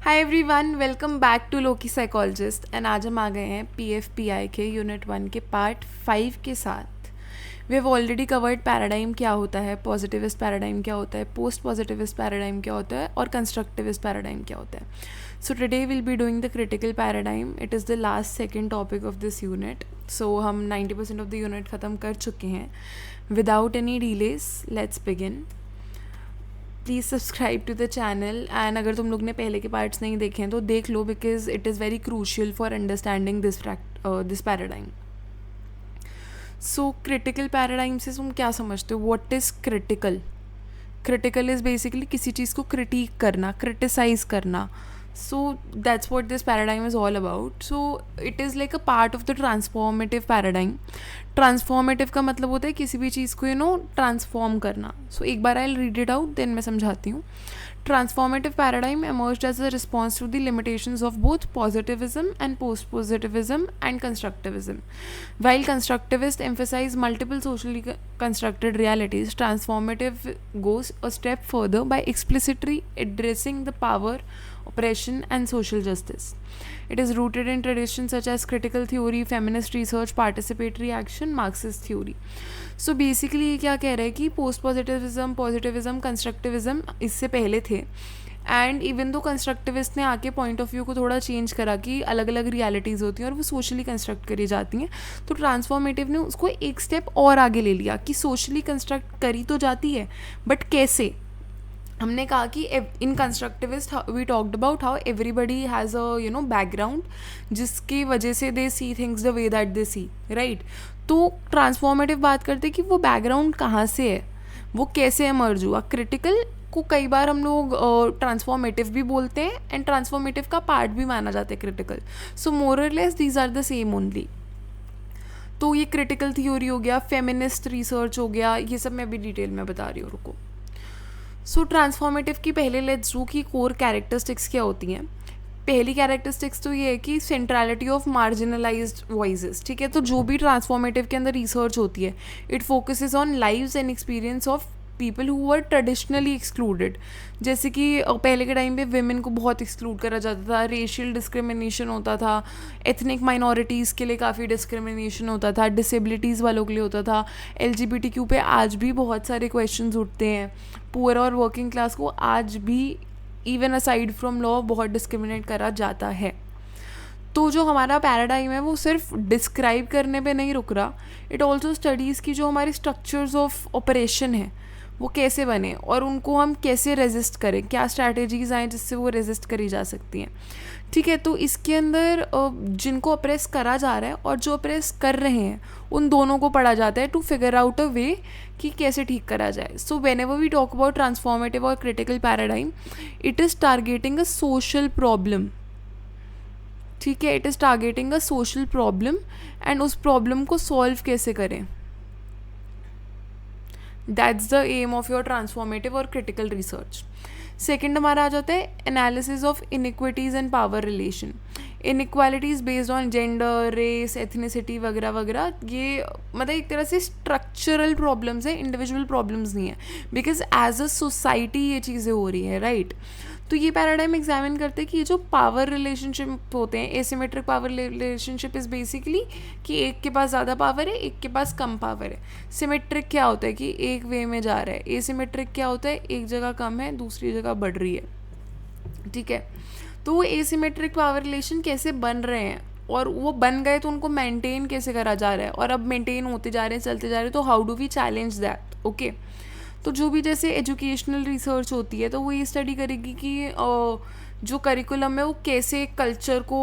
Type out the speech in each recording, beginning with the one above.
Hi everyone, welcome back to Loki psychologist. And आज हम आ गए हैं PFPI के यूनिट 1 के पार्ट 5 के साथ। We have already covered paradigm क्या होता है, पॉजिटिविस्ट पैराडाइम क्या होता है, पोस्ट पॉजिटिविस्ट पैराडाइम क्या होता है और कंस्ट्रक्टिविस्ट पैराडाइम क्या होता है। So today will be doing the critical paradigm. It is the last second topic of this unit. So हम 90% ऑफ द यूनिट ख़त्म कर चुके हैं। Without any delays let's begin. Please subscribe to the channel and अगर तुम लोग ने पहले के पार्ट्स नहीं देखे हैं तो देख लो, because it is very crucial for understanding this paradigm. So critical paradigm से तुम क्या समझते हो? What is critical? Critical is basically किसी चीज़ को क्रिटिक करना, क्रिटिसाइज करना. So that's what this paradigm is all about. So it is like a part of the transformative paradigm. Transformative का मतलब होता है किसी भी चीज़ को ट्रांसफॉर्म करना. So एक बार I'll read it out, then मैं समझाती हूँ. Transformative paradigm emerged as a response to the limitations of both positivism and post-positivism and constructivism. While constructivists emphasize multiple socially constructed realities, transformative goes a step further by explicitly addressing the power, oppression, and social justice. It is rooted in traditions such as critical theory, feminist research, participatory action, Marxist theory. So basically ये क्या कह रहा है कि post positivism, positivism, constructivism इससे पहले थे. And even though constructivist ने आके पॉइंट ऑफ व्यू को थोड़ा चेंज करा कि अलग अलग रियलिटीज़ होती हैं और वो सोशली कंस्ट्रक्ट करी जाती हैं, तो ट्रांसफॉर्मेटिव ने उसको एक स्टेप और आगे ले लिया कि सोशली कंस्ट्रक्ट करी तो जाती है बट कैसे. हमने कहा कि in constructivist we talked about how everybody has a background जिसकी वजह से they see things the way that they see, right. तो ट्रांसफॉर्मेटिव बात करते कि वो बैकग्राउंड कहाँ से है, वो कैसे एमर्ज हुआ. क्रिटिकल को कई बार हम लोग ट्रांसफॉर्मेटिव भी बोलते हैं एंड ट्रांसफॉर्मेटिव का पार्ट भी माना जाता है क्रिटिकल. सो मोर और less these are the same only. तो ये क्रिटिकल थियोरी हो गया, फेमिनिस्ट रिसर्च हो गया, ये सब मैं अभी डिटेल में बता रही हूँ, रुको. सो ट्रांसफॉर्मेटिव की पहले लेट्स डू की कोर कैरेक्टरिस्टिक्स क्या होती हैं. पहली कैरेक्टरिस्टिक्स तो ये है कि सेंट्रलिटी ऑफ मार्जिनलाइज्ड वॉइसेस. ठीक है, तो जो भी ट्रांसफॉर्मेटिव के अंदर रिसर्च होती है it focuses on lives and experience of people who were traditionally excluded. जैसे कि पहले के टाइम पे विमेन को बहुत एक्सक्लूड करा जाता था, रेशियल डिस्क्रिमिनेशन होता था, एथनिक माइनॉरिटीज़ के लिए काफ़ी डिस्क्रिमिनेशन होता था, डिसेबिलिटीज़ वालों के लिए होता था. LGBTQ पे आज भी बहुत सारे क्वेश्चंस उठते हैं. पुअर और वर्किंग क्लास को आज भी इवन असाइड फ्रॉम लॉ बहुत डिस्क्रिमिनेट करा जाता है. तो जो हमारा पैराडाइम है वो सिर्फ डिस्क्राइब करने पे नहीं रुक रहा, इट ऑल्सो स्टडीज़ की जो हमारी स्ट्रक्चर्स ऑफ ऑपरेशन है वो कैसे बने और उनको हम कैसे रेजिस्ट करें, क्या स्ट्रैटेजीज़ आएँ जिससे वो रेजिस्ट करी जा सकती हैं. ठीक है, तो इसके अंदर जिनको अप्रेस करा जा रहा है और जो अप्रेस कर रहे हैं उन दोनों को पढ़ा जाता है to figure out a way कि कैसे ठीक करा जाए. So whenever we talk about transformative और critical paradigm, it is targeting a social problem. ठीक है, it is targeting a social problem and उस प्रॉब्लम को सॉल्व कैसे करें. That's the aim of your transformative और क्रिटिकल रिसर्च. सेकेंड हमारा आ जाता है analysis of inequities and power relation. Inequalities based on gender, race, ethnicity वगैरह वगैरह, ये मतलब एक तरह से स्ट्रक्चरल प्रॉब्लम्स हैं, इंडिविजुअल प्रॉब्लम्स नहीं है, बिकॉज एज अ सोसाइटी ये चीज़ें हो रही हैं, राइट. तो ये पैराडाइम एग्जामिन करते हैं कि ये जो पावर रिलेशनशिप होते हैं, asymmetric power relationship is basically कि एक के पास ज़्यादा पावर है, एक के पास कम पावर है. सिमेट्रिक क्या होता है कि एक वे में जा रहा है. एसिमेट्रिक क्या होता है, एक जगह कम है दूसरी जगह बढ़ रही है. ठीक है, तो वो एसिमेट्रिक पावर रिलेशन कैसे बन रहे हैं और वो बन गए तो उनको मेंटेन कैसे करा जा रहा है, और अब मेंटेन होते जा रहे हैं, चलते जा रहे हैं, तो how do we challenge that. Okay, तो जो भी जैसे एजुकेशनल रिसर्च होती है तो वो ये स्टडी करेगी कि जो करिकुलम है वो कैसे कल्चर को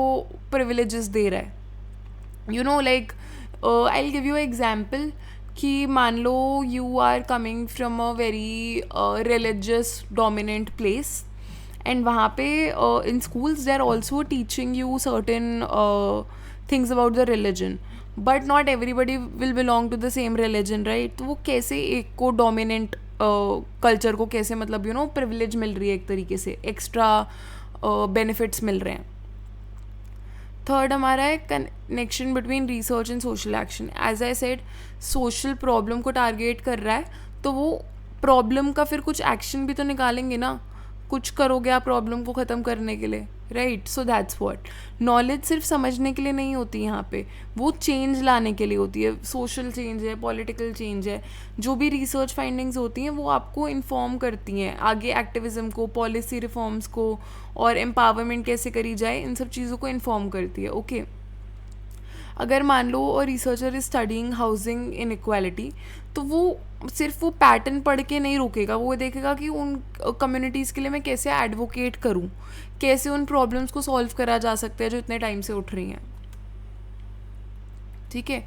प्रिविलेजेस दे रहा है. Like I will give you example कि मान लो you are coming from a very religious dominant place and वहाँ पे in schools they are also teaching you certain things about the religion, but not everybody will belong to the same religion, right. तो वो कैसे एक को dominant culture को कैसे मतलब प्रिविलेज मिल रही है, एक तरीके से एक्स्ट्रा बेनिफिट्स मिल रहे हैं. थर्ड हमारा है connection between research and social action. As I said, social problem को टारगेट कर रहा है तो वो प्रॉब्लम का फिर कुछ एक्शन भी तो निकालेंगे ना. कुछ करोगे आप प्रॉब्लम को ख़त्म करने के लिए, right? So that's what knowledge सिर्फ समझने के लिए नहीं होती यहाँ पे, वो चेंज लाने के लिए होती है। सोशल चेंज है, पॉलिटिकल चेंज है, जो भी रिसर्च फाइंडिंग्स होती हैं वो आपको इन्फॉर्म करती हैं आगे एक्टिविज़म को, पॉलिसी रिफॉर्म्स को, और एम्पावरमेंट कैसे करी जाए, इन सब चीज़ों को इन्फॉर्म करती है। ओके, अगर मान लो और researcher is studying housing inequality, तो वो सिर्फ वो पैटर्न पढ़ के नहीं रुकेगा, वो देखेगा कि उन कम्युनिटीज़ के लिए मैं कैसे एडवोकेट करूँ, कैसे उन प्रॉब्लम्स को सॉल्व करा जा सकता है जो इतने टाइम से उठ रही हैं। ठीक है,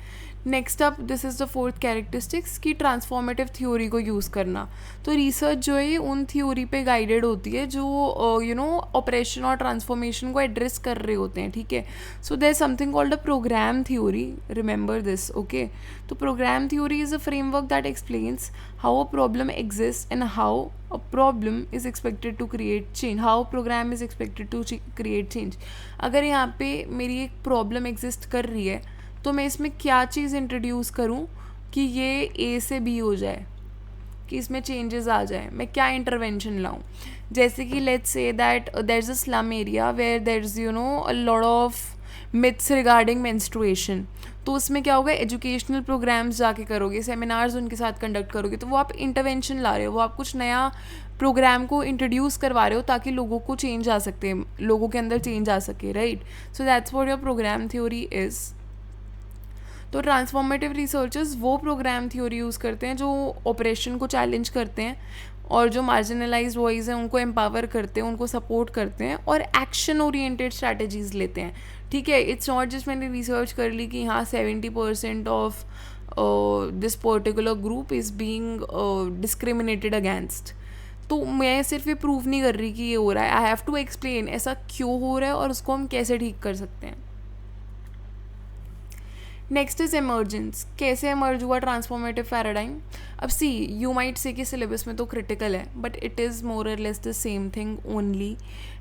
next up this is the fourth characteristics की ट्रांसफॉर्मेटिव थ्योरी को यूज़ करना। तो रिसर्च जो है उन थ्योरी पे गाइडेड होती है जो यू नो ऑपरेशन और ट्रांसफॉर्मेशन को एड्रेस कर रहे होते हैं। ठीक है, so there something called a programme theory, remember this. Okay, तो programme theory is a framework that explains how a problem exist and how a problem is expected to create change, how a program is expected to create change। अगर यहाँ पे मेरी एक problem exist कर रही है तो मैं इसमें क्या चीज़ इंट्रोड्यूस करूँ कि ये ए से बी हो जाए, कि इसमें चेंजेस आ जाए, मैं क्या इंटरवेंशन लाऊं। जैसे कि let's say that there is a slum area where there is you know a lot of myths regarding menstruation, तो उसमें क्या होगा, एजुकेशनल प्रोग्राम्स जाके करोगे, सेमिनार्स उनके साथ कंडक्ट करोगे, तो वो आप इंटरवेंशन ला रहे हो, वो आप कुछ नया प्रोग्राम को इंट्रोड्यूस करवा रहे हो ताकि लोगों को चेंज आ सकते हैं, लोगों के अंदर चेंज आ सके, right? So that's what your program theory is. तो ट्रांसफॉर्मेटिव रिसर्चर्स वो प्रोग्राम थ्योरी यूज़ करते हैं जो ऑपरेशन को चैलेंज करते हैं और जो मार्जिनलाइज्ड वॉइस हैं उनको एम्पावर करते हैं, उनको सपोर्ट करते हैं और एक्शन ओरिएंटेड स्ट्रैटेजीज लेते हैं। ठीक है, इट्स नॉट जस्ट मैंने रिसर्च कर ली कि हाँ 70% of this particular group is being discriminated against, तो मैं सिर्फ ये प्रूव नहीं कर रही कि ये हो रहा है, आई हैव टू एक्सप्लेन ऐसा क्यों हो रहा है और उसको हम कैसे ठीक कर सकते हैं। नेक्स्ट इज एमर्जेंस, कैसे एमर्ज हुआ ट्रांसफॉर्मेटिव पैराडाइम। अब सी यू माइट से कि सिलेबस में तो क्रिटिकल है, बट इट इज़ मोर और less the same thing only,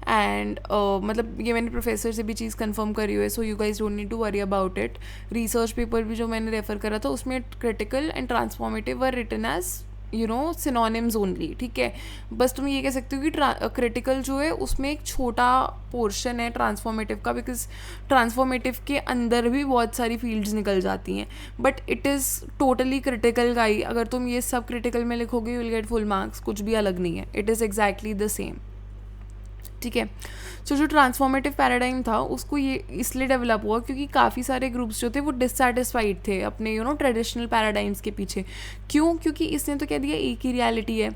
and मतलब ये मैंने प्रोफेसर से भी चीज़ कंफर्म करी हुई है, so you guys don't need to worry about it. Research paper भी जो मैंने रेफर करा था उसमें critical and transformative were written as you know synonyms only. ठीक है, बस तुम ये कह सकते हो कि क्रिटिकल जो है उसमें एक छोटा पोर्शन है ट्रांसफॉर्मेटिव का, बिकॉज ट्रांसफॉर्मेटिव के अंदर भी बहुत सारी फील्ड्स निकल जाती हैं, but it is totally critical का ही। अगर तुम ये सब क्रिटिकल में लिखोगे you will get full marks, कुछ भी अलग नहीं है, it is exactly the same. ठीक है, सो जो ट्रांसफॉर्मेटिव पैराडाइम था उसको ये इसलिए डेवलप हुआ क्योंकि काफ़ी सारे ग्रुप्स जो थे वो डिससेटिस्फाइड थे अपने यू नो ट्रेडिशनल पैराडाइम्स के पीछे। क्यों? क्योंकि इसने तो कह दिया एक ही रियलिटी है,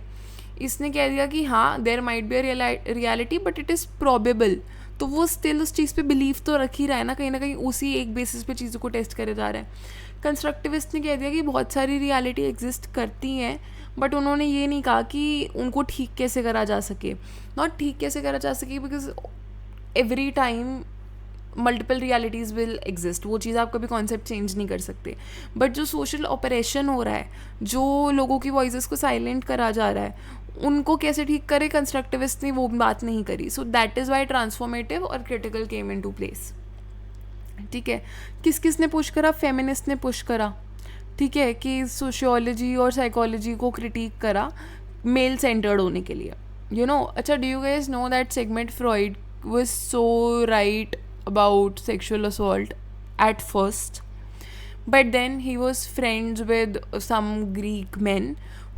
इसने कह दिया कि हाँ there might be a reality but it is probable, तो वो स्टिल उस चीज़ पे बिलीव तो रख ही रहा है ना कहीं उसी एक बेसिस पे चीज़ों को टेस्ट करे जा रहा है। कंस्ट्रक्टिविस्ट ने कह दिया कि बहुत सारी रियलिटी एग्जिस्ट करती हैं, बट उन्होंने ये नहीं कहा कि उनको ठीक कैसे करा जा सके, नॉट ठीक कैसे करा जा सके because every time multiple realities will exist, वो चीज़ आप कभी कॉन्सेप्ट चेंज नहीं कर सकते। बट जो सोशल ऑपरेशन हो रहा है, जो लोगों की वॉइसेस को साइलेंट करा जा रहा है, उनको कैसे ठीक करे, कंस्ट्रक्टिविस्ट ने वो बात नहीं करी। So that is why transformative और critical came into place. ठीक है, किस किस ने पुश करा? फेमिनिस्ट ने पुश करा। ठीक है, कि सोशियोलॉजी और साइकोलॉजी को क्रिटिक करा मेल सेंटर्ड होने के लिए, यू नो। अच्छा, do you guys know that Sigmund Freud was so right about sexual assault at first, but then he was friends with some Greek men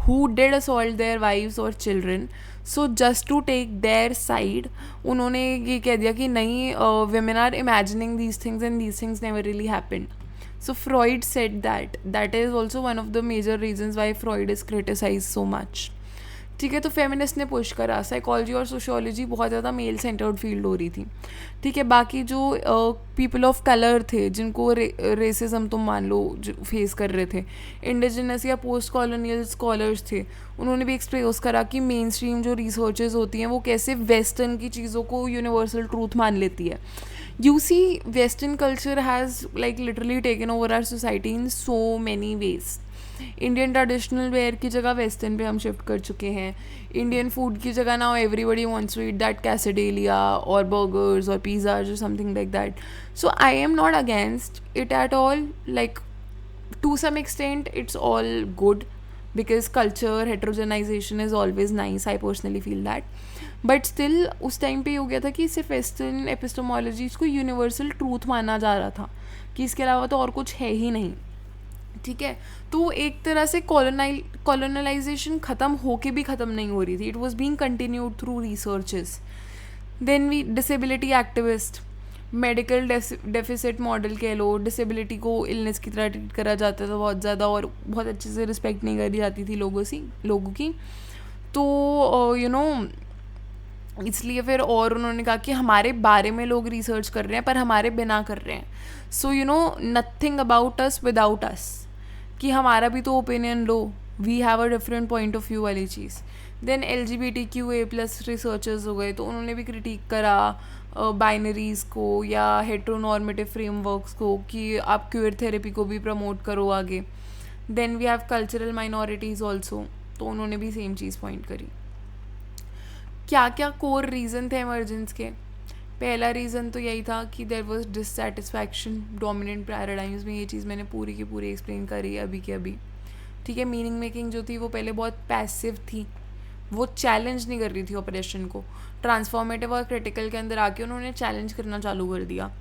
who did assault their wives or children, so just to take their side उन्होंने ये कह दिया कि नहीं, women are imagining these things and these things never really happened. So Freud said that is also one of the major reasons why Freud is criticized so much. ठीक है, तो feminist ने पुश करा, साइकोलॉजी और sociology बहुत ज़्यादा mail centred field हो रही थी। ठीक है, बाकी जो पीपल ऑफ कलर थे जिनको रेसिज्म तुम मान लो जो फेस कर रहे थे, इंडिजिनस या पोस्ट कॉलोनियल स्कॉलर्स थे, उन्होंने भी एक्सप्रेस करा कि मेन स्ट्रीम जो रिसर्चेज होती हैं वो कैसे वेस्टर्न की चीज़ों को यूनिवर्सल ट्रूथ मान लेती है। You see western culture has like literally taken over our society in so many ways. Indian traditional wear की जगह वेस्टर्न पे हम शिफ्ट कर चुके हैं। इंडियन फूड की जगह now everybody wants to eat that quesadilla और बर्गर्स और पिज़्ज़ाज और something like that. So I am not against it at all, like to some extent it's all good because culture heterogenization is always nice, I personally feel that, but still उस time पे हो गया था कि सिर्फ western epistemology को universal truth माना जा रहा था कि इसके अलावा तो और कुछ है ही नहीं, ठीक है। तो एक तरह से कॉलोनलाइजेशन ख़त्म होके भी ख़त्म नहीं हो रही थी, it was being continued through researches. Then we disability activist, medical deficit model कह लो, डिसेबिलिटी को इलनेस की तरह ट्रीट करा जाता था बहुत ज़्यादा और बहुत अच्छे से रिस्पेक्ट नहीं करी जाती थी लोगों की। तो इसलिए फिर और उन्होंने कहा कि हमारे बारे में लोग रिसर्च कर रहे हैं पर हमारे बिना कर रहे हैं, so nothing about us without us, कि हमारा भी तो ओपिनियन लो, we have a different point of view वाली चीज़। देन LGBTQA+ रिसर्चर्स हो गए, तो उन्होंने भी क्रिटिक करा बाइनरीज़ को या हेट्रोनॉर्मेटिव फ्रेमवर्क्स को कि आप क्यूर थेरेपी को भी प्रमोट करो आगे। Then we have cultural minorities also, तो उन्होंने भी सेम चीज़ पॉइंट करी। क्या क्या कोर रीज़न थे इमरजेंस के? पहला रीज़न तो यही था कि there was dissatisfaction dominant paradigms में, ये चीज़ मैंने पूरी की पूरी एक्सप्लेन करी है अभी के अभी, ठीक है। मीनिंग मेकिंग जो थी वो पहले बहुत पैसिव थी, वो चैलेंज नहीं कर रही थी ऑपरेशन को। ट्रांसफॉर्मेटिव और क्रिटिकल के अंदर आके उन्होंने चैलेंज करना चालू कर दिया।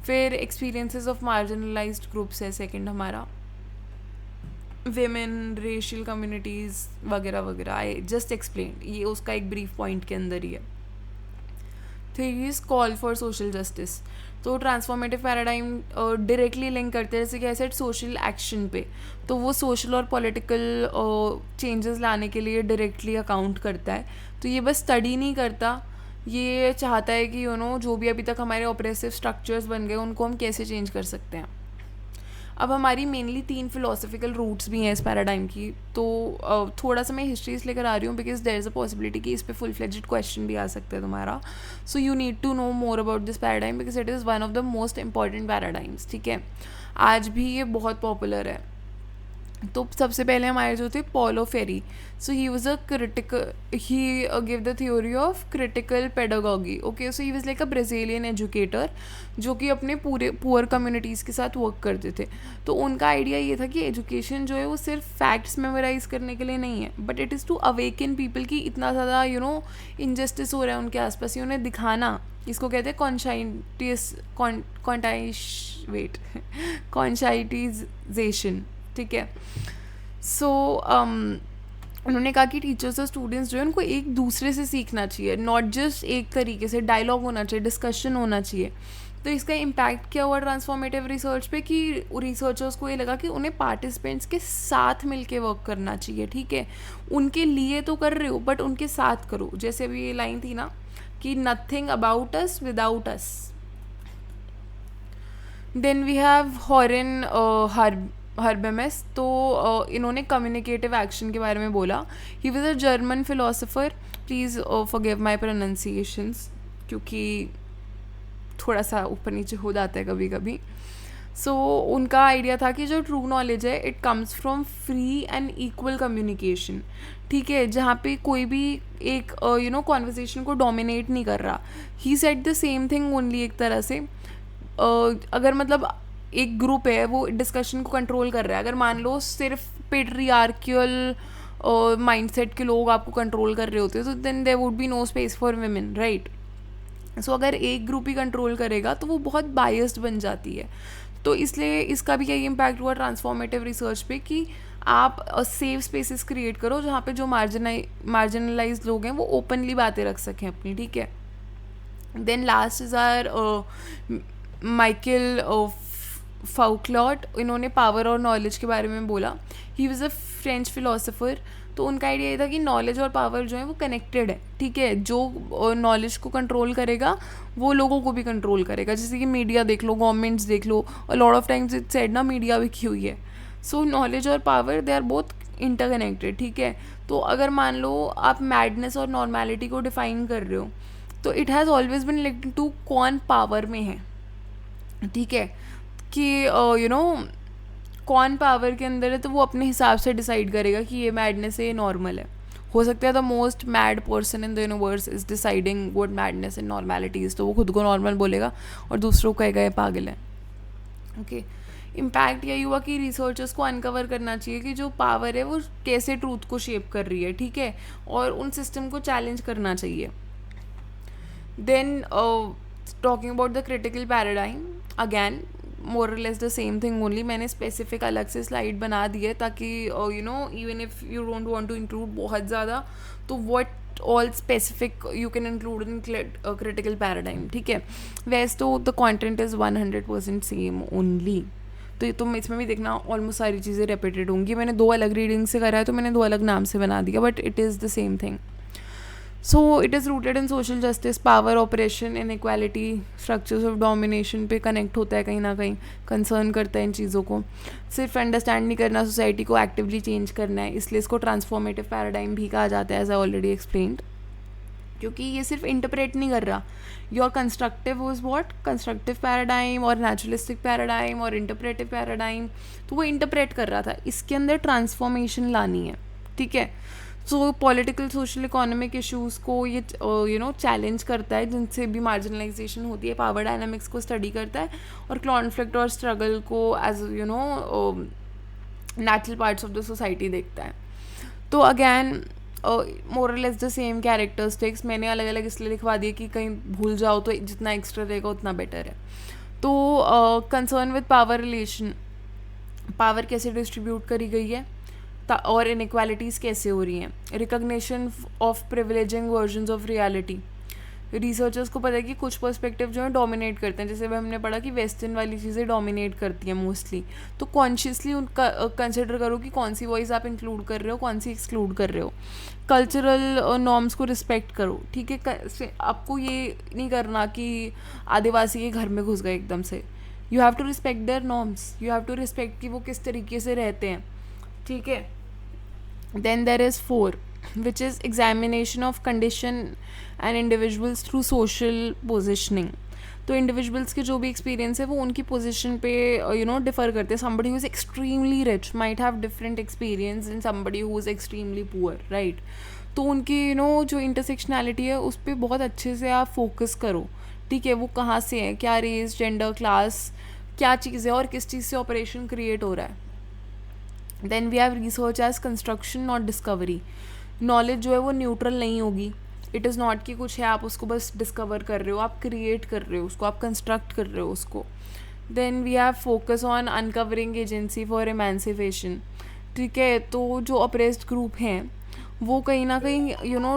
फिर एक्सपीरियंसेस ऑफ मार्जिनलाइज्ड ग्रुप्स है सेकंड हमारा, विमेन, रेशियल कम्युनिटीज़ वगैरह वगैरह, आई जस्ट एक्सप्लेन, ये उसका एक ब्रीफ पॉइंट के अंदर ही है। Three is call for social justice, तो ट्रांसफॉर्मेटिव पैराडाइम डायरेक्टली लिंक करते हैं, जैसे कि ऐसे सोशल एक्शन पे, तो वो सोशल और पॉलिटिकल चेंजेस लाने के लिए डायरेक्टली अकाउंट करता है। तो ये बस स्टडी नहीं करता, ये चाहता है कि जो भी अभी तक हमारे ऑपरेसिव स्ट्रक्चर्स बन गए उनको हम कैसे चेंज कर सकते हैं। अब हमारी मेनली 3 फिलोसफिकल रूट्स भी हैं इस पैराडाइम की, तो थोड़ा सा मैं हिस्ट्री इसलिए करा रही हूँ because there is a possibility कि इस पे फुल फ्लेज्ड क्वेश्चन भी आ सकता है तुम्हारा। So you need to know more about this paradigm because it is one of the most important paradigms, ठीक है। आज भी ये बहुत पॉपुलर है। तो सबसे पहले हमारे जो थे Paulo Freire, so he was a critical, he give the theory of critical pedagogy, okay. So he was like a Brazilian educator जो कि अपने पूरे पुअर कम्युनिटीज़ के साथ वर्क करते थे। तो उनका आइडिया ये था कि एजुकेशन जो है वो सिर्फ फैक्ट्स मेमोराइज करने के लिए नहीं है, but it is to awaken people की इतना ज़्यादा इनजस्टिस हो रहा है उनके आसपास, उन्हें दिखाना, इसको कहते हैं कॉन्शाइटिजेशन, ठीक है। सो उन्होंने कहा कि टीचर्स और स्टूडेंट्स जो है उनको एक दूसरे से सीखना चाहिए, नॉट जस्ट एक तरीके से डायलॉग होना चाहिए, डिस्कशन होना चाहिए। तो इसका इम्पैक्ट क्या हुआ ट्रांसफॉर्मेटिव रिसर्च पे कि रिसर्चर्स को ये लगा कि उन्हें पार्टिसिपेंट्स के साथ मिलके वर्क करना चाहिए, ठीक है। उनके लिए तो कर रहे हो बट उनके साथ करो, जैसे अभी ये लाइन थी ना कि nothing about us without us. Then we have Jurgen Habermas, तो इन्होंने कम्युनिकेटिव एक्शन के बारे में बोला। He was a German philosopher, please forgive my pronunciations क्योंकि थोड़ा सा ऊपर नीचे हो जाता है कभी कभी। सो उनका आइडिया था कि जो ट्रू नॉलेज है it comes from free and equal communication, ठीक है, जहाँ पे कोई भी एक कॉन्वर्सेशन को डोमिनेट नहीं कर रहा। He said the same thing only, एक तरह से अगर मतलब एक ग्रुप है वो डिस्कशन को कंट्रोल कर रहा है, अगर मान लो सिर्फ पेट्रियार्कियल माइंडसेट के लोग आपको कंट्रोल कर रहे होते तो then there would be no space for women, right. So अगर एक ग्रुप ही कंट्रोल करेगा तो वो बहुत बायस्ड बन जाती है। तो इसलिए इसका भी यही इम्पैक्ट हुआ ट्रांसफॉर्मेटिव रिसर्च पे कि आप सेफ स्पेसेस क्रिएट करो जहाँ पे जो मार्जिनलाइज लोग हैं वो ओपनली बातें रख सकें अपनी, ठीक है। Then last is our Michael Foucault, इन्होंने पावर और नॉलेज के बारे में बोला। He was a French philosopher, तो उनका आइडिया ये था कि नॉलेज और पावर जो है वो कनेक्टेड है, ठीक है। जो नॉलेज को कंट्रोल करेगा वो लोगों को भी कंट्रोल करेगा, जैसे कि मीडिया देख लो, गवर्नमेंट्स देख लो, और lot of times it said ना मीडिया भी की हुई है। सो नॉलेज और power they are both interconnected, ठीक है। तो अगर मान लो आप मैडनेस और नॉर्मैलिटी को डिफाइन कर रहे हो तो it has always been linked to कौन पावर में है, ठीक है, कि कौन पावर के अंदर है तो वो अपने हिसाब से डिसाइड करेगा कि ये मैडनेस है, ये नॉर्मल है। हो सकता है the most mad person in the universe is deciding what madness and normality is, तो वो खुद को नॉर्मल बोलेगा और दूसरों को कहेगा ये पागल है, ओके। इम्पैक्ट यही हुआ कि रिसर्चर्स को अनकवर करना चाहिए कि जो पावर है वो कैसे ट्रूथ को शेप कर रही है, ठीक है, और उन सिस्टम को चैलेंज करना चाहिए। Then talking about the critical paradigm, again more और less the same thing only. मैंने स्पेसिफिक अलग से स्लाइड बना दी है ताकि even if you don't want to include बहुत ज़्यादा, तो what all specific you can include in critical paradigm. ठीक है, वैसे तो the content is 100% same only. तो ये तुम इसमें भी देखना ऑलमोस्ट सारी चीज़ें रेपिटेड होंगी. मैंने 2 अलग रीडिंग से करा है तो मैंने 2 अलग नाम से बना दिया, but it is the same thing. So it is rooted in social justice, power operation, inequality, structures of domination पे कनेक्ट होता है कहीं ना कहीं, कंसर्न करता है इन चीज़ों को. सिर्फ अंडरस्टैंड नहीं करना, सोसाइटी को एक्टिवली चेंज करना है, इसलिए इसको ट्रांसफॉर्मेटिव पैराडाइम भी कहा जाता है, एज आई ऑलरेडी एक्सप्लेन्ड. क्योंकि ये सिर्फ इंटरप्रेट नहीं कर रहा. Your constructive was what constructive paradigm और नेचुरलिस्टिक पैराडाइम और इंटरप्रेटिव पैराडाइम, तो वो इंटरप्रेट कर रहा था. इसके अंदर ट्रांसफॉर्मेशन लानी है. ठीक है, सो पॉलिटिकल सोशल इकोनॉमिक इश्यूज़ को ये चैलेंज करता है, जिनसे भी मार्जिनलाइजेशन होती है. पावर डायनामिक्स को स्टडी करता है और कॉन्फ्लिक्ट और स्ट्रगल को as natural parts of the society देखता है. तो अगैन मोर और लेस द सेम कैरेक्टरिस्टिक्स मैंने अलग अलग इसलिए लिखवा दिए कि कहीं भूल जाओ तो जितना एक्स्ट्रा रहेगा उतना बेटर है. तो concern with power relation, power कैसे डिस्ट्रीब्यूट करी गई है और इनइक्वालिटीज़ कैसे हो रही हैं. Recognition of privileging versions of reality. Researchers को पता है कि कुछ पर्सपेक्टिव जो है डोमिनेट करते हैं, जैसे हमने पढ़ा कि वेस्टर्न वाली चीज़ें डोमिनेट करती हैं मोस्टली. तो कॉन्शियसली उनका कंसिडर करो कि कौन सी वॉइस आप इंक्लूड कर रहे हो, कौन सी एक्सक्लूड कर रहे हो. कल्चरल नॉर्म्स को रिस्पेक्ट करो. ठीक है, आपको ये नहीं करना कि आदिवासी के घर में घुस गए एकदम से. You have to respect their norms, you have to respect कि वो किस तरीके से रहते हैं. ठीक है, then there is 4, which is examination of condition and individuals through social positioning. तो इंडिविजुअल्स के जो भी एक्सपीरियंस है वो उनकी पोजिशन पे डिफ़र करते हैं. Somebody who is extremely rich might have different experience in somebody who is extremely poor, right. तो उनकी जो इंटरसेक्शनैलिटी है उस पर बहुत अच्छे से आप फोकस करो. ठीक है, वो कहाँ से है, क्या रेस, जेंडर, क्लास, क्या चीज़ है और किस चीज़ से ऑपरेशन क्रिएट हो रहा है. Then we have research as construction not discovery. Knowledge जो है वो न्यूट्रल नहीं होगी. इट इज़ नॉट कि कुछ है आप उसको बस डिस्कवर कर रहे हो, आप क्रिएट कर रहे हो उसको, आप कंस्ट्रक्ट कर रहे हो उसको. Then we have focus on uncovering agency for emancipation. ठीक है, तो जो अप्रेस्ड ग्रुप हैं वो कहीं ना कहीं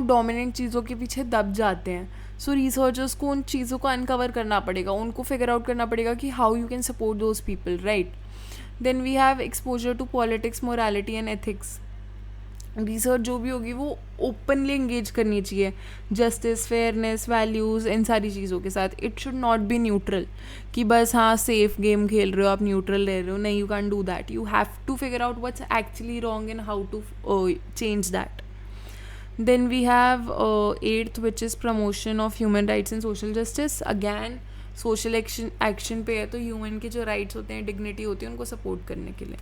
डोमिनेंट चीज़ों के पीछे दब जाते हैं. सो रिसर्चर्स को उन चीज़ों को अनकवर करना पड़ेगा, उनको फिगर आउट करना पड़ेगा कि how you can support those people, right. Then we have exposure to politics, morality and ethics. Research जो भी होगी वो ओपनली एंगेज करनी चाहिए जस्टिस, फेयरनेस, वैल्यूज़, इन सारी चीज़ों के साथ. It should not be neutral कि बस हाँ सेफ गेम खेल रहे हो आप, न्यूट्रल रह रहे हो. नहीं, you can do that. You have to figure out what's actually wrong and how to change that. Then we have 8th which is promotion of human rights and social justice. Again social action पे है तो human के जो rights होते हैं, dignity होती है, उनको सपोर्ट करने के लिए.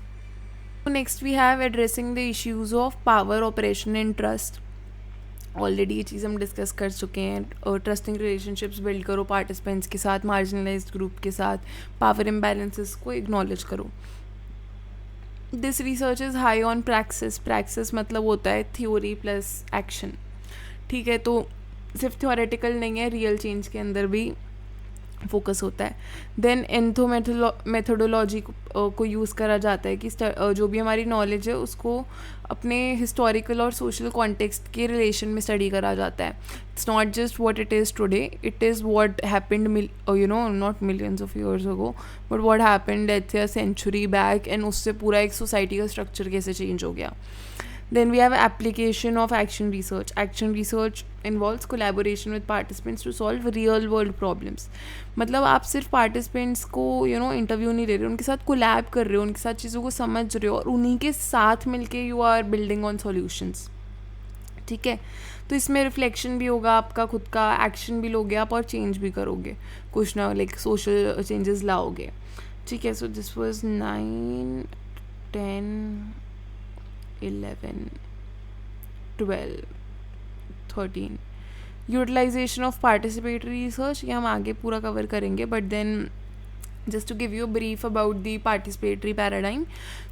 Next we have addressing the issues of power, operation and trust. Already ये चीज़ हम डिस्कस कर चुके हैं. ट्रस्टिंग रिलेशनशिप्स बिल्ड करो पार्टिसिपेंट्स के साथ, मार्जिनलाइज्ड ग्रुप के साथ. पावर इम्बैलेंसेस को एक्नॉलेज करो. This research is high on praxis. Praxis मतलब होता है थ्योरी प्लस एक्शन. ठीक है, तो सिर्फ थ्योरेटिकल नहीं है, रियल चेंज के अंदर भी फोकस होता है. देन एंथो मेथोडोलॉजी को यूज़ करा जाता है कि जो भी हमारी नॉलेज है उसको अपने हिस्टोरिकल और सोशल कॉन्टेक्स्ट के रिलेशन में स्टडी करा जाता है. It's not just what it is today, it is what happened not millions of years ago, but what happened let's say century back, and उससे पूरा एक सोसाइटी का स्ट्रक्चर कैसे चेंज हो गया. Then we have application of action research. Action research involves collaboration with participants to solve real world problems. मतलब आप सिर्फ पार्टिसिपेंट्स को इंटरव्यू नहीं ले रहे हो, उनके साथ कोलैब कर रहे हो, उनके साथ चीज़ों को समझ रहे हो और उन्हीं के साथ मिलके you are building on solutions. ठीक है, तो इसमें रिफ्लेक्शन भी होगा आपका खुद का, एक्शन भी लोगे आप और चेंज भी करोगे, कुछ ना लाइक सोशल चेंजेस लाओगे. ठीक है, so this was 9, 10, 11, 12, 13. Utilization of participatory research, ये हम आगे पूरा कवर करेंगे, but then just to give you brief about the participatory paradigm.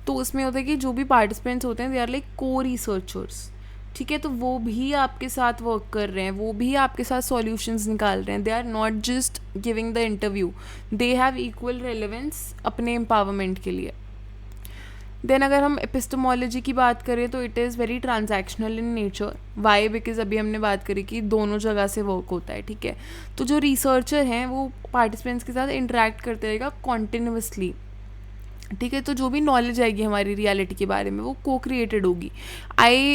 तो उसमें होता है कि जो भी पार्टिसिपेंट्स होते हैं दे आर लाइक को रिसर्चर्स. ठीक है, तो वो भी आपके साथ वर्क कर रहे हैं, वो भी आपके साथ सॉल्यूशंस निकाल रहे हैं, they are not just giving the interview, they have equal relevance अपने एम्पावरमेंट के लिए। देन अगर हम एपिस्टमोलॉजी की बात करें तो it is very transactional in nature. Why? Because अभी हमने बात करी कि दोनों जगह से वर्क होता है, ठीक है। तो जो रिसर्चर हैं वो पार्टिसिपेंट्स के साथ इंटरेक्ट करते रहेगा कॉन्टिन्यूसली, ठीक है। तो जो भी नॉलेज आएगी हमारी रियलिटी के बारे में वो को क्रिएटेड होगी।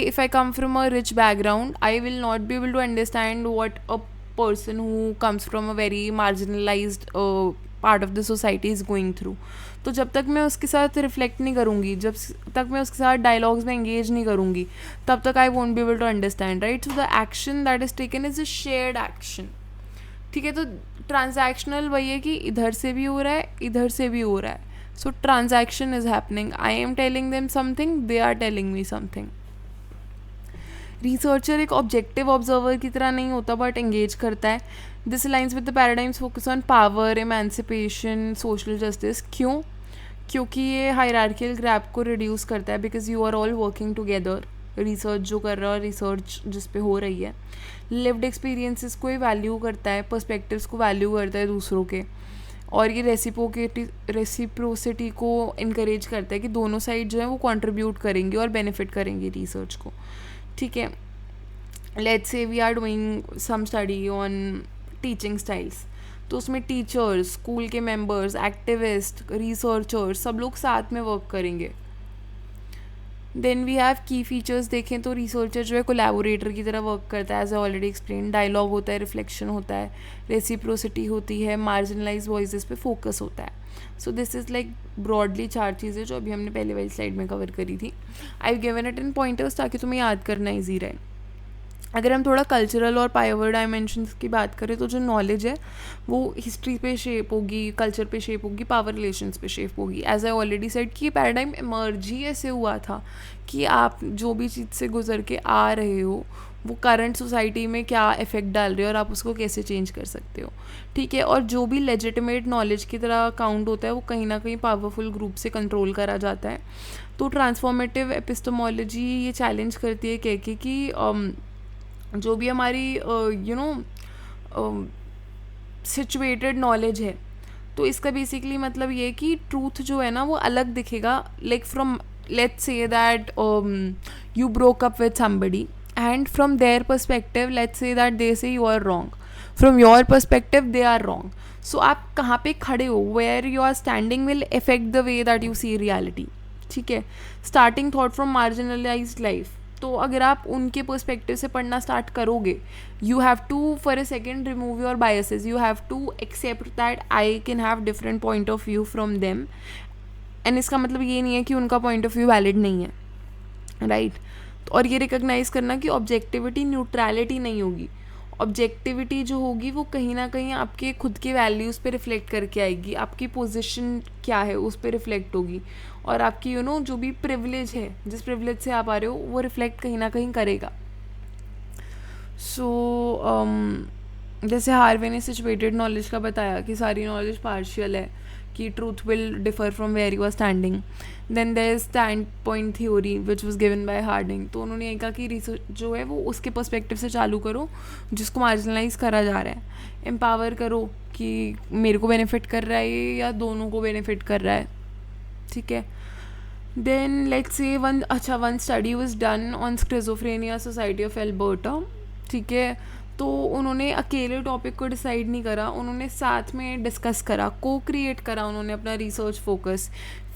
If I come from a rich background, I will not be able to understand what a person who comes from a very marginalized part of the society is going through। तो जब तक मैं उसके साथ reflect नहीं करूँगी, जब तक मैं उसके साथ डायलॉग्स में एंगेज नहीं करूँगी, तब तक I won't be able to understand, right. So the action that is taken is a shared action, ठीक है। तो ट्रांजैक्शनल वही है कि इधर से भी हो रहा है, इधर से भी हो रहा है, so transaction is happening. I am telling them something, they are telling me something. Researcher एक ऑब्जेक्टिव ऑब्जर्वर की तरह नहीं होता बट एंगेज करता है। This aligns with the paradigms focus on power, emancipation, social justice. क्यों? क्योंकि ये हायरार्कियल गैप को रिड्यूस करता है, because you are all working together. Research जो कर रहा है, रिसर्च जिस पे हो रही है, लिव्ड एक्सपीरियंसेस को ही वैल्यू करता है, पर्सपेक्टिव्स को वैल्यू करता है दूसरों के, और ये रेसिप्रोसिटी को इनकरेज करता है कि दोनों साइड जो है वो कंट्रीब्यूट करेंगे और बेनिफिट करेंगे रिसर्च को, ठीक है। Let's say we are doing some study on teaching styles, तो उसमें टीचर्स, स्कूल के मेंबर्स, एक्टिविस्ट, रिसर्चर्स सब लोग साथ में वर्क करेंगे। Then we have key features देखें तो रिसर्चर जो है कोलैबोरेटर की तरह वर्क करता है, as I already explain. Dialogue होता है, रिफ्लेक्शन होता है, रेसिप्रोसिटी होती है, मार्जिनलाइज वॉइसेस पे फोकस होता है। So this is like broadly 4 चीज़ें जो अभी हमने पहले वाली स्लाइड में कवर करी थी। I given it in pointers ताकि तुम्हें याद करना ईजी रहे। अगर हम थोड़ा कल्चरल और पावर डायमेंशंस की बात करें तो जो नॉलेज है वो हिस्ट्री पे शेप होगी, कल्चर पे शेप होगी, पावर रिलेशंस पे शेप होगी। एज आई ऑलरेडी सेड कि ये पैराडाइम इमर्ज ही ऐसे हुआ था कि आप जो भी चीज़ से गुजर के आ रहे हो वो करंट सोसाइटी में क्या इफ़ेक्ट डाल रहे हो और आप उसको कैसे चेंज कर सकते हो, ठीक है। और जो भी लेजिटिमेट नॉलेज की तरह काउंट होता है वो कहीं ना कहीं पावरफुल ग्रुप से कंट्रोल करा जाता है। तो ट्रांसफॉर्मेटिव एपिस्टेमोलॉजी ये चैलेंज करती है कह के कि जो भी हमारी सिचुएटेड नॉलेज है, तो इसका बेसिकली मतलब ये कि ट्रूथ जो है ना वो अलग दिखेगा। Like from let's say that you broke up with somebody and from their perspective let's say that they say you are wrong, from your perspective they are wrong. So आप कहाँ पे खड़े हो, where you are standing will affect the way that you see reality, ठीक है। Starting thought from marginalised life, तो अगर आप उनके पर्सपेक्टिव से पढ़ना स्टार्ट करोगे, you have to for a second remove your biases, you have to accept that I can have different point of view from them. And इसका मतलब ये नहीं है कि उनका पॉइंट ऑफ व्यू वैलिड नहीं है, राइट। और ये रिकॉग्नाइज करना कि ऑब्जेक्टिविटी न्यूट्रलिटी नहीं होगी। ऑब्जेक्टिविटी जो होगी वो कहीं ना कहीं आपके खुद के वैल्यूज़ पे रिफ्लेक्ट करके आएगी, आपकी पोजीशन क्या है उस पर रिफ्लेक्ट होगी, और आपकी जो भी प्रिविलेज है, जिस प्रिविलेज से आप आ रहे हो वो रिफ्लेक्ट कहीं ना कहीं करेगा। सो जैसे हार्वे ने सिचुएटेड नॉलेज का बताया कि सारी नॉलेज पार्शियल है, कि truth will differ from where you are standing. Then there is standpoint theory which was given by Harding. तो उन्होंने ये कहा कि रिसर्च जो है वो उसके पर्सपेक्टिव से चालू करो जिसको मार्जिनलाइज करा जा रहा है, एम्पावर करो कि मेरे को बेनिफिट कर रहा है ये या दोनों को बेनिफिट कर रहा है, ठीक है। Then let's say one study was done on schizophrenia society of Alberta, ठीक है। तो उन्होंने अकेले टॉपिक को डिसाइड नहीं करा, उन्होंने साथ में डिस्कस करा, को क्रिएट करा उन्होंने अपना रिसर्च फोकस।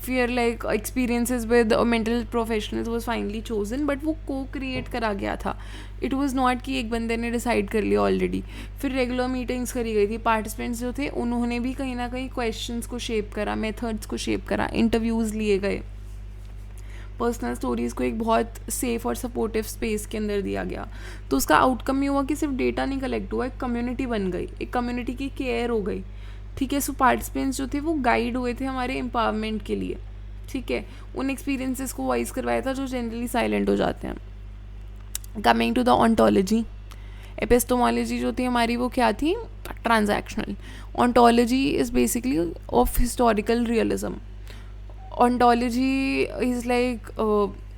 फिर like experiences with mental professionals was finally chosen, but वो को क्रिएट करा गया था। इट वाज नॉट कि एक बंदे ने डिसाइड कर लिया ऑलरेडी। फिर रेगुलर मीटिंग्स करी गई थी, पार्टिसिपेंट्स जो थे उन्होंने भी कहीं ना कहीं क्वेश्चंस को शेप करा, मेथड्स को शेप करा, इंटरव्यूज़ लिए गए, पर्सनल स्टोरीज़ को एक बहुत सेफ और सपोर्टिव स्पेस के अंदर दिया गया। तो उसका आउटकम ये हुआ कि सिर्फ डेटा नहीं कलेक्ट हुआ, एक कम्युनिटी बन गई, एक कम्युनिटी की केयर हो गई, ठीक है। सो पार्टिसिपेंट्स जो थे वो गाइड हुए थे हमारे एम्पावरमेंट के लिए, ठीक है। उन एक्सपीरियंसेस को वॉइस करवाया था जो जनरली साइलेंट हो जाते हैं। Coming to the ontology, epistemology जो थी हमारी वो क्या थी, transactional. Ontology is basically of historical realism. Ontology is like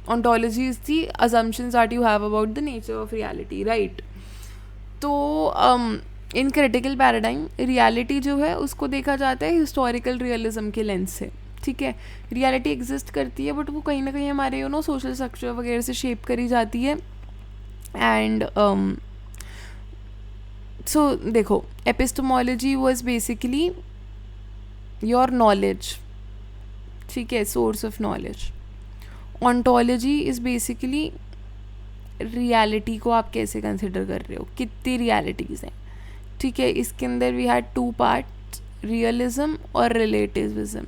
ontology is the assumptions that you have about the nature of reality, right? तो इन क्रिटिकल पैराडाइम रियलिटी जो है उसको देखा जाता है हिस्टोरिकल रियलिज्म के लेंस से, ठीक है? रियलिटी एग्जिस्ट करती है बट वो कहीं ना कहीं हमारे सोशल स्ट्रक्चर वगैरह से शेप करी जाती है. एंड सो देखो, epistemology was basically your knowledge, ठीक है, source of knowledge. Ontology is basically reality को आप कैसे कंसिडर कर रहे हो, कितनी रियलिटीज़ हैं, ठीक है? इसके अंदर वी हैड 2 पार्ट्स, रियलिज्म और रिलेटिविज्म.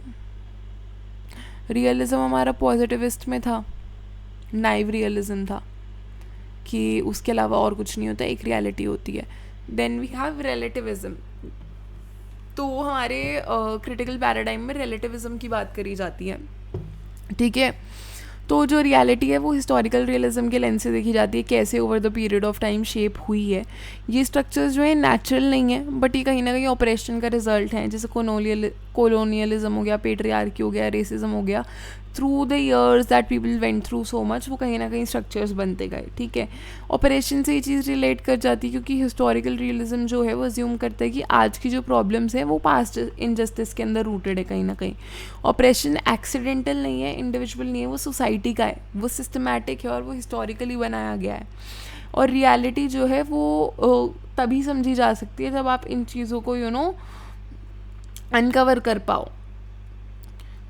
रियलिज्म हमारा पॉजिटिविस्ट में था, नाइव रियलिज्म था कि उसके अलावा और कुछ नहीं होता, एक रियलिटी होती है. Then we have relativism. तो हमारे क्रिटिकल पैराडाइम में रिलेटिविज्म की बात करी जाती है, ठीक है? तो जो रियलिटी है वो हिस्टोरिकल रियलिज्म के लेंस से देखी जाती है, कैसे over the period of time shape हुई है. ये स्ट्रक्चर्स जो है नेचुरल नहीं है बट ये कहीं ना कहीं ऑपरेशन का रिजल्ट है, जैसे कोलोनियलिज्म हो गया, पेट्रियार्की हो गया, रेसिज्म हो गया. Through the years that people went through so much, वो कहीं ना कहीं स्ट्रक्चर्स बनते गए, ठीक है? ऑपरेशन से ये चीज़ रिलेट कर जाती है क्योंकि हिस्टोरिकल रियलिज्म जो है वो अज्यूम करता है कि आज की जो प्रॉब्लम्स हैं वो पास्ट इनजस्टिस के अंदर रूटेड है कहीं ना कहीं. ऑपरेशन एक्सीडेंटल नहीं है, इंडिविजुअल नहीं है, वो सोसाइटी का है, वो सिस्टमैटिक है और वो हिस्टोरिकली बनाया गया है. और रियलिटी जो है वो तभी समझी जा सकती है जब आप इन चीज़ों को अनकवर कर पाओ.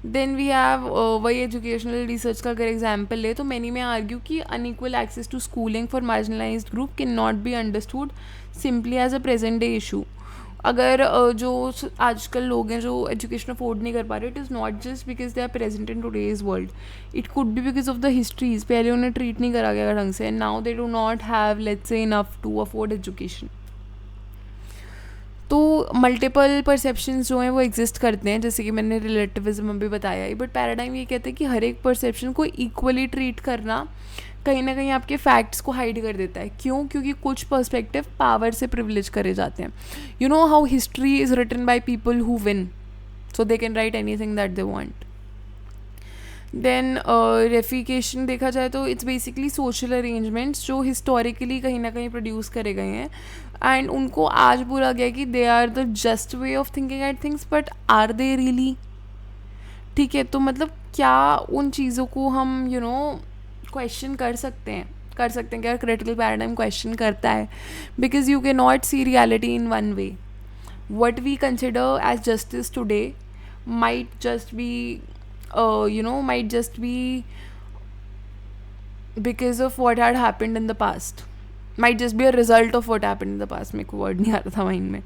देन वी हैव वही एजुकेशनल रिसर्च का अगर एग्जाम्पल ले तो मैनी में आर्ग्यू कि unequal access to schooling for marginalised group can not be understood simply as a present day issue. अगर जो आजकल लोग हैं जो एजुकेशन अफोर्ड नहीं कर पा रहे, it is not just because they are present in today's world, it could be because of the histories. पहले उन्हें ट्रीट नहीं करा गया ढंग से, and now they do not have let's say enough to afford education. तो multiple perceptions जो हैं वो एग्जिस्ट करते हैं, जैसे कि मैंने रिलेटिविज्म में भी बताया ही. बट पैराडाइम ये कहते हैं कि हर एक परसेप्शन को इक्वली ट्रीट करना कहीं ना कहीं आपके फैक्ट्स को हाइड कर देता है. क्यों? क्योंकि कुछ पर्सपेक्टिव पावर से प्रिविलेज करे जाते हैं. You know how history is written by people who win, so they can write anything that they want. Then reification देखा जाए तो इट्स बेसिकली सोशल अरेंजमेंट्स जो हिस्टोरिकली कहीं ना कहीं प्रोड्यूस करे गए हैं एंड उनको आज बोला गया कि they are the just way of thinking at things, but are they really, ठीक है? तो मतलब क्या उन चीज़ों को हम क्वेश्चन कर सकते हैं क्या क्रिटिकल पैराडाइम क्वेश्चन करता है? Because you can not see reality in one way. What we consider as justice today might just be might just be because of what had happened in the past, might just be a result of what happened in the past. मेरे को word नहीं आ रहा था mind में.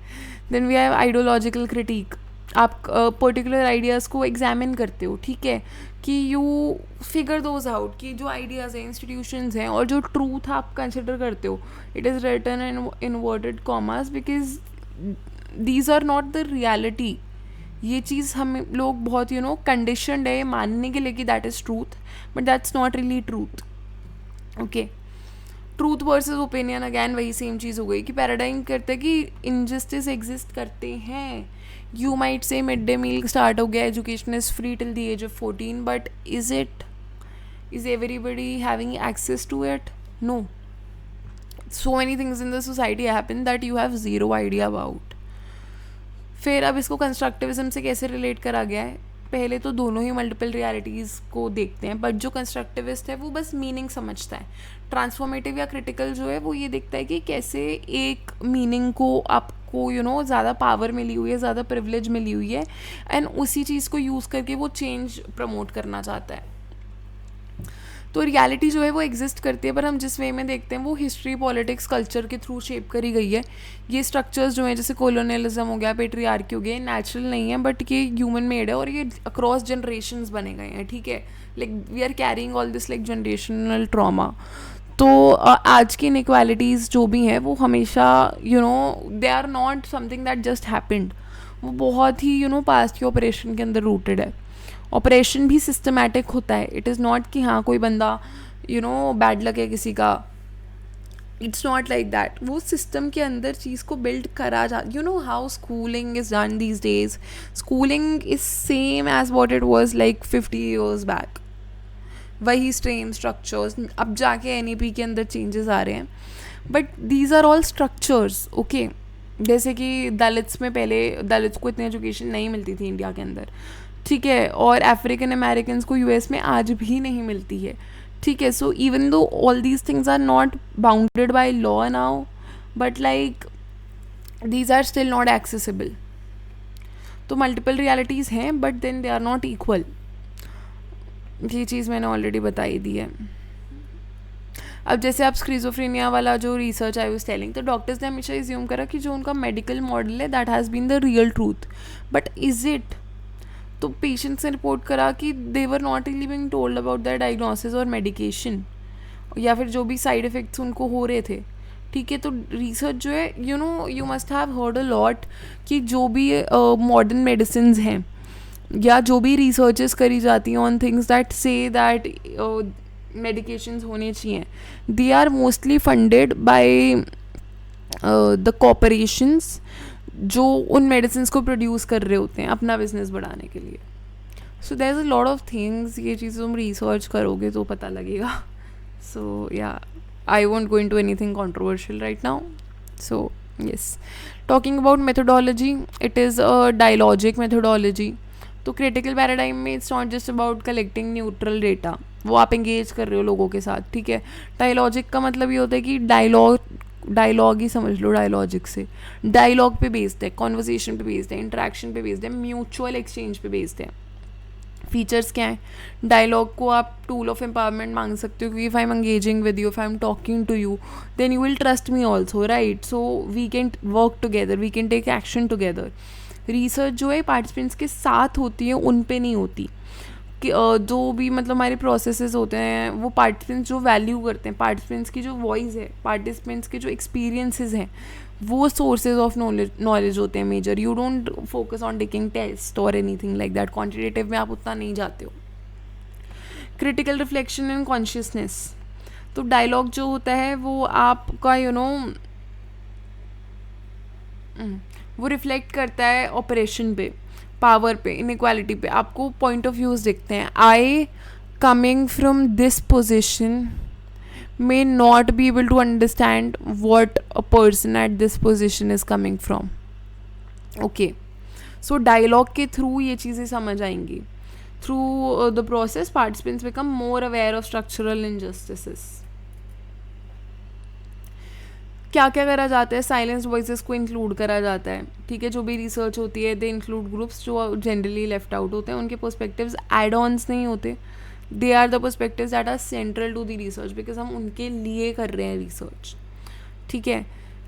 Then we have ideological critique. आप particular ideas को examine करते हो, ठीक है, कि यू फिगर दोज आउट कि जो आइडियाज़ हैं, इंस्टीट्यूशंस हैं और जो ट्रूथ आप कंसिडर करते हो, it is written in inverted commas because these are not the reality. ये चीज़ हम लोग बहुत कंडीशनड है मानने के लिए कि that is truth, but that's not really truth. Okay, truth versus opinion again वही सेम चीज़ हो गई कि पैराडाइम करते हैं कि इनजस्टिस एग्जिस्ट करते हैं. You might say mid day meal start हो गया, education is free till the age of 14, but is everybody having access to it? No. So many things in the society happen that you have zero idea about. फिर अब इसको constructivism से कैसे relate करा गया है? पहले तो दोनों ही मल्टीपल रियलिटीज़ को देखते हैं, बट जो कंस्ट्रक्टिविस्ट है वो बस मीनिंग समझता है. ट्रांसफॉर्मेटिव या क्रिटिकल जो है वो ये देखता है कि कैसे एक मीनिंग को आपको ज़्यादा पावर मिली हुई है, ज़्यादा प्रिविलेज मिली हुई है, एंड उसी चीज़ को यूज़ करके वो चेंज प्रमोट करना चाहता है. तो रियलिटी जो है वो एग्जिस्ट करती है, पर हम जिस वे में देखते हैं वो हिस्ट्री, पॉलिटिक्स, कल्चर के थ्रू शेप करी गई है. ये स्ट्रक्चर्स जो हैं जैसे कोलोनियलिज्म हो गया, पेट्रियार्की हो गया, नेचुरल नहीं है बट ये ह्यूमन मेड है और ये अक्रॉस जनरेशन्स बने गए हैं, ठीक है? Like we are carrying all this like generational trauma. तो आज की इनइक्वालिटीज़ जो भी हैं वो हमेशा they are not something that just happened. वो बहुत ही पास्ट के ऑपरेशन के अंदर रूटेड है. ऑपरेशन भी सिस्टमैटिक होता है. इट इज़ नॉट कि हाँ कोई बंदा बैड लक है किसी का. It's not like that. वो सिस्टम के अंदर चीज़ को बिल्ड करा जा. How schooling is done these days. Schooling is same as what it was like 50 years बैक. वही स्ट्रेन स्ट्रक्चर्स, अब जाके एन के अंदर चेंजेस आ रहे हैं, but these are all structures, okay. जैसे कि दलित्स में पहले दलित्स को इतनी एजुकेशन नहीं मिलती थी इंडिया के अंदर, ठीक है, और अफ्रीकन अमेरिकन को यूएस में आज भी नहीं मिलती है, ठीक है। So even though all these things are not bounded by law now, but like these are still not accessible. तो मल्टीपल रियलिटीज़ हैं, but then they are not equal. ये चीज़ मैंने ऑलरेडी बताई दी है। अब जैसे आप स्क्रीजोफ्रेनिया वाला जो रिसर्च आई वाज टेलिंग, तो डॉक्टर्स ने हमेशा एज्यूम करा कि जो उनका मेडिकल मॉडल है that has been the real truth, but is it? तो पेशेंट्स ने रिपोर्ट करा कि they were not really being told about that diagnosis और मेडिकेशन, या फिर जो भी साइड इफ़ेक्ट्स उनको हो रहे थे, ठीक है। तो रिसर्च जो है, you must have heard a lot कि जो भी मॉडर्न मेडिसिन हैं या जो भी रिसर्चेस करी जाती हैं on things that say that medications होने चाहिए, they are mostly funded by the corporations जो उन मेडिसिन को प्रोड्यूस कर रहे होते हैं अपना बिजनेस बढ़ाने के लिए। So there is a lot of things, ये चीज़ तुम रिसर्च करोगे तो पता लगेगा। सो या I won't go into anything controversial right now. So yes, talking about methodology, it is a dialogic methodology. तो क्रिटिकल पैराडाइम में it's not just about collecting neutral data, वो आप एंगेज कर रहे हो लोगों के साथ, ठीक है। डायलॉजिक का मतलब ये होता है कि डायलॉग ही समझ लो, डायलॉजिक से डायलॉग पे बेस्ड है, कॉन्वर्सेशन पे बेस्ड है, इंटरेक्शन पे बेस्ड है, म्यूचुअल एक्सचेंज पे बेस्ड है। फीचर्स क्या हैं? डायलॉग को आप टूल ऑफ एम्पावरमेंट मांग सकते हो, क्योंकि if I am engaging with you, if I am talking to you, then you will trust me also, right? So we can work together, we can take action together. Research जो है participants के साथ होती है, उन पे नहीं होती कि जो भी मतलब हमारे प्रोसेसेस होते हैं वो पार्टिसिपेंट्स जो वैल्यू करते हैं, पार्टिसिपेंट्स की जो वॉइस है, पार्टिसिपेंट्स के जो एक्सपीरियंसेस हैं, वो सोर्सेज ऑफ नॉलेज होते हैं major. You don't focus on taking test और एनीथिंग लाइक दैट, क्वान्टिटेटिव में आप उतना नहीं जाते हो। क्रिटिकल रिफ्लेक्शन एंड कॉन्शियसनेस, तो डायलॉग जो होता है वो आपका वो रिफ्लेक्ट करता है ऑपरेशन पे, पावर पे, इनइक्वालिटी पे। आपको पॉइंट ऑफ व्यूज़ दिखते हैं। I coming from this position may not be able to understand what a person at this position is coming from. Okay, so dialogue के through ये चीज़ें समझ आएंगी. Through the process, participants become more aware of structural injustices. क्या क्या करा जाता है? साइलेंस वॉइसेस को इंक्लूड करा जाता है, ठीक है। जो भी रिसर्च होती है दे इंक्लूड ग्रुप्स जो जनरली लेफ्ट आउट होते हैं, उनके पर्सपेक्टिव्स एड ऑन्स नहीं होते, they are the perspectives that are central to the research, because हम उनके लिए कर रहे हैं रिसर्च, ठीक है।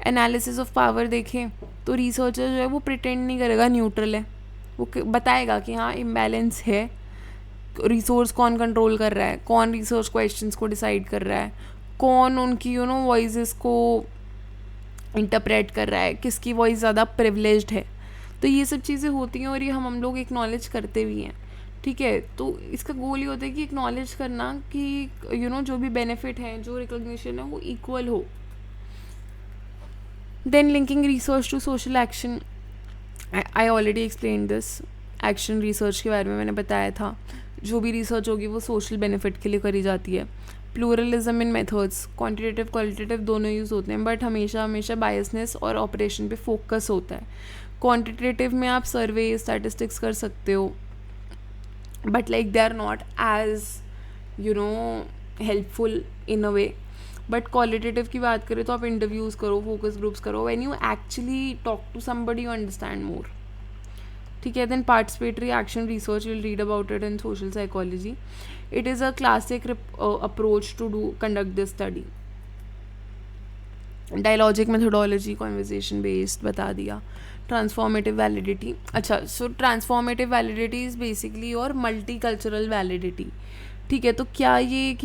एनालिसिस ऑफ पावर देखें तो रिसर्चर जो है वो प्रिटेंड नहीं करेगा न्यूट्रल है, वो बताएगा कि हाँ इम्बैलेंस है, रिसोर्स कौन कंट्रोल कर रहा है, कौन रिसर्च क्वेश्चंस को डिसाइड कर रहा है, कौन उनकी वॉइसेस को इंटरप्रेट कर रहा है, किसकी वॉइस ज़्यादा प्रिविलेज्ड है। तो ये सब चीज़ें होती हैं और ये हम लोग एक्नॉलेज करते भी हैं, ठीक है। तो इसका गोल ये होता है कि एक्नॉलेज करना कि जो भी बेनिफिट है, जो रिकॉग्निशन है, वो इक्वल हो। Then linking research to social action, I already explain this. Action research के बारे में मैंने बताया था, जो भी रिसर्च होगी वो सोशल बेनिफिट के लिए करी जाती है। प्लूरलिज्म इन मेथड्स, क्वांटिटेटिव क्वालिटेटिव दोनों यूज़ होते हैं, बट हमेशा हमेशा बायसनेस और ऑपरेशन पे फोकस होता है। क्वांटिटेटिव में आप सर्वे स्टैटिस्टिक्स कर सकते हो, but like they are not as helpful in a way. But qualitative की बात करें तो आप इंटरव्यूज़ करो, फोकस ग्रुप्स करो, when you actually talk to somebody you understand more, ठीक है। then participatory action research, we'll read about it in social psychology. It is a classic approach to conduct this study. Dialogic methodology, conversation based बता दिया। Transformative validity, अच्छा, सो transformative validity is basically और multi cultural validity, ठीक है। तो क्या ये एक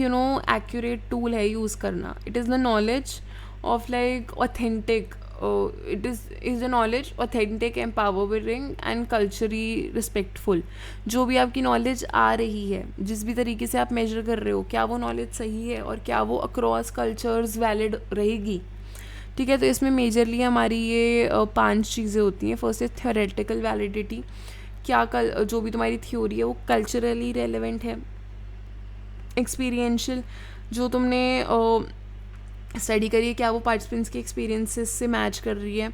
एक्यूरेट टूल है यूज़ करना? It is the knowledge of like authentic, it is the knowledge authentic, empowering and culturally respectful. जो भी आपकी नॉलेज आ रही है, जिस भी तरीके से आप मेजर कर रहे हो, क्या वो नॉलेज सही है और क्या वो अक्रॉस कल्चर्स वैलिड रहेगी, ठीक है। तो इसमें मेजरली हमारी ये 5 चीज़ें होती हैं। फर्स्ट है थ्योरेटिकल वैलिडिटी, क्या जो भी तुम्हारी थ्योरी है वो कल्चरली रेलेवेंट है, एक्सपीरियंशियल, जो तुमने स्टडी करी है क्या वो पार्टिसिपेंट्स के एक्सपीरियंसेस से मैच कर रही है।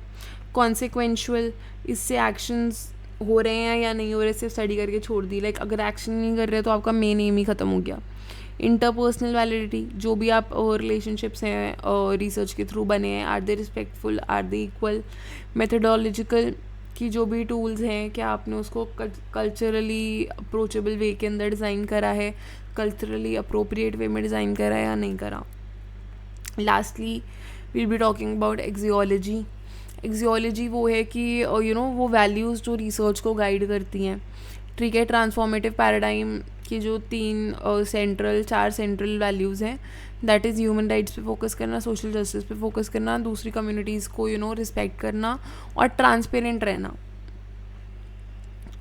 कॉन्सिक्वेंशुअल, इससे एक्शंस हो रहे हैं या नहीं हो रहे, सिर्फ स्टडी करके छोड़ दी, लाइक अगर एक्शन नहीं कर रहे तो आपका मेन एम ही ख़त्म हो गया। इंटरपर्सनल वैलिडिटी, जो भी आप रिलेशनशिप्स हैं रिसर्च के थ्रू बने हैं, are they respectful, are they equal. Methodological, कि जो भी टूल्स हैं क्या आपने उसको कल्चरली अप्रोचेबल वे के अंदर डिज़ाइन करा है, कल्चरली अप्रोप्रिएट वे में डिज़ाइन करा है या नहीं करा। Lastly we'll be talking about axiology. Axiology वो है कि वो वैल्यूज़ जो रिसर्च को गाइड करती हैं, ठीक है। ट्रांसफॉर्मेटिव पैराडाइम की जो चार सेंट्रल वैल्यूज़ हैं, दैट इज़ ह्यूमन राइट्स पे फोकस करना, सोशल जस्टिस पे फोकस करना, दूसरी कम्युनिटीज़ को रिस्पेक्ट करना और ट्रांसपेरेंट रहना।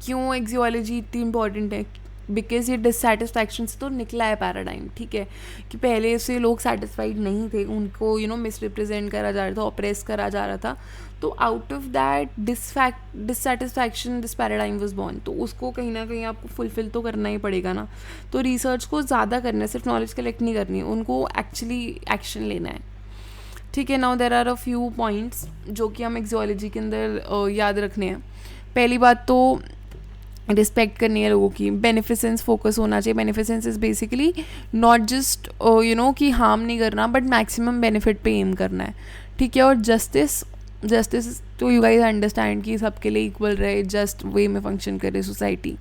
क्यों एक्सियोलॉजी इतनी इंपॉर्टेंट है? बिकॉज ये डिससेटिस्फैक्शन से तो निकला है पैराडाइम, ठीक है, कि पहले से लोग सेटिस्फाइड नहीं थे, उनको मिसरिप्रेजेंट करा जा रहा था, ऑप्रेस करा जा रहा था। तो out of that dissatisfaction this paradigm was born. तो उसको कहीं ना कहीं आपको फुलफिल तो करना ही पड़ेगा ना। तो रिसर्च को ज़्यादा करना है, सिर्फ नॉलेज कलेक्ट नहीं करनी है, उनको एक्चुअली एक्शन लेना है, ठीक है। Now there are a few points जो कि हम एक्सियोलॉजी के अंदर याद रखने हैं। पहली बात तो रिस्पेक्ट करनी है लोगों की। बेनिफिसेंस फोकस होना चाहिए। Beneficence is basically not just कि हार्म नहीं करना, बट मैक्सिमम बेनिफिट पे एम करना है, ठीक है। और जस्टिस तो यू गाइस अंडरस्टैंड कि सबके लिए इक्वल रहे, जस्ट वे में फंक्शन करे सोसाइटी।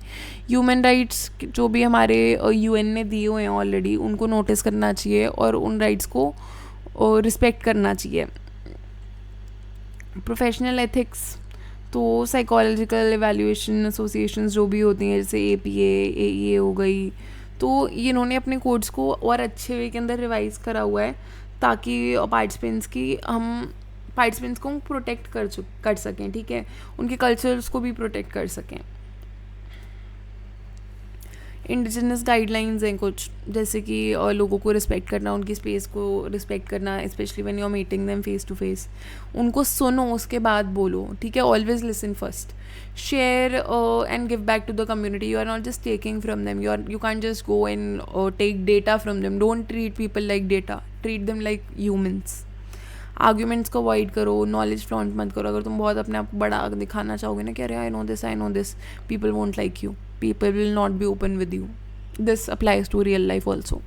ह्यूमन राइट्स जो भी हमारे यूएन ने दिए हुए हैं ऑलरेडी, उनको नोटिस करना चाहिए और उन राइट्स को रिस्पेक्ट करना चाहिए। प्रोफेशनल एथिक्स, तो साइकोलॉजिकल एवेल्यूएशन एसोसिएशंस जो भी होती हैं, जैसे APA AEA हो गई, तो इन्होंने अपने कोड्स को और अच्छे वे के अंदर रिवाइज करा हुआ है, ताकि पार्टिसिपेंट्स को प्रोटेक्ट कर सकें, ठीक है, उनके कल्चर्स को भी प्रोटेक्ट कर सकें। इंडिजिनस गाइडलाइंस हैं कुछ, जैसे कि लोगों को रिस्पेक्ट करना, उनकी स्पेस को रिस्पेक्ट करना, specially when you are meeting them face to face. उनको सुनो, उसके बाद बोलो, ठीक है। Always listen first. Share and give back to the community. You are not just taking from them, you can just go and take data from them. Don't treat people like data, treat them like humans. Arguments को avoid करो, knowledge flaunt मत करो। अगर तुम बहुत अपने आप को बड़ा दिखाना चाहोगे ना कि अरे I know this, people won't like you, people will not be open with you. This applies to real life also.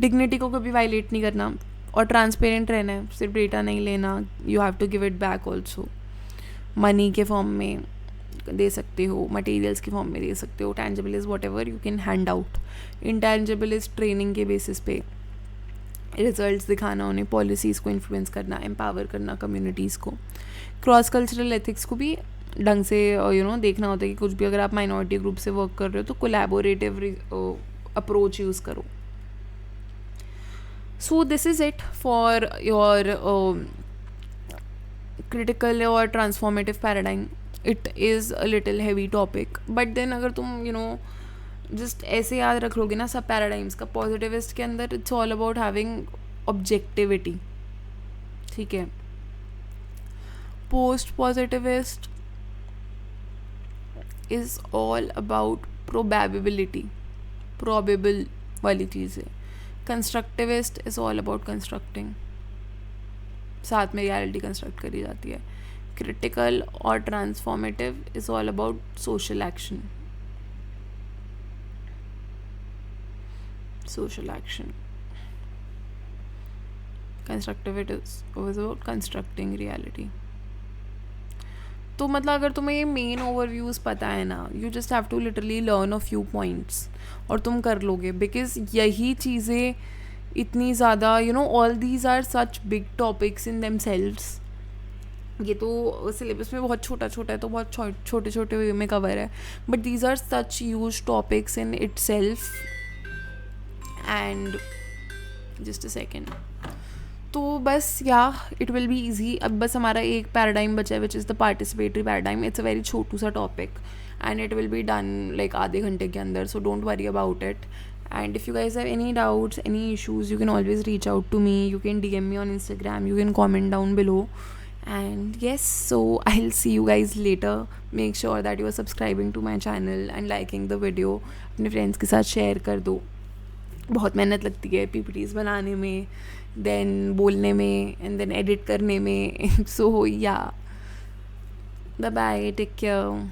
Dignity को कभी वायलेट नहीं करना और ट्रांसपेरेंट रहना है, सिर्फ डेटा नहीं लेना, you have to give it back also. Money के फॉर्म में दे सकते हो, मटेरियल्स के फॉर्म में दे सकते हो, tangible is what ever you can hand out. Intangible is training के बेसिस पे रिजल्ट्स दिखाना, उन्हें पॉलिसीज़ को इन्फ्लुएंस करना, एम्पावर करना कम्युनिटीज़ को। क्रॉस कल्चरल एथिक्स को भी ढंग से देखना होता है कि कुछ भी अगर आप माइनॉरिटी ग्रुप से वर्क कर रहे हो तो कोलैबोरेटिव अप्रोच यूज़ करो। So this is it for your critical और transformative paradigm. It is a little heavy topic, but then अगर तुम जस्ट ऐसे याद रख लोगे ना सब पैराडाइम्स का, पॉजिटिविस्ट के अंदर it's all about having objectivity, ठीक है। Post positivist is all about probability, probable वाली चीज़ है। Constructivist is all about constructing, साथ में रियलिटी कंस्ट्रक्ट करी जाती है। क्रिटिकल और transformative is all about social action, constructivity is about constructing reality। तो मतलब अगर तुम्हें ये मेन ओवरव्यूज़ पता है ना, you just have to literally learn a few points और तुम कर लोगे, बिकॉज यही चीज़ें इतनी ज़्यादा all these are such big topics in themselves. ये तो सिलेबस में बहुत छोटा छोटा है, तो बहुत छोटे छोटे वे में कवर है, but these are such huge topics in itself. And just a second, तो बस इट विल बी ईजी। अब बस हमारा एक पैराडाइम बचा है which is the participatory paradigm. It's a very छोटू सा topic and it will be done like आधे घंटे के अंदर, so don't worry about it. And if you guys have any doubts, any issues, you can always reach out to me, you can DM me on Instagram, you can comment down below. And yes, so I'll see you guys later. Make sure that you are subscribing to my channel and liking the video. अपने friends के साथ share कर दो। बहुत मेहनत लगती है PPTs बनाने में, देन बोलने में, एंड देन एडिट करने में. सो या बाय बाय, टेक केयर.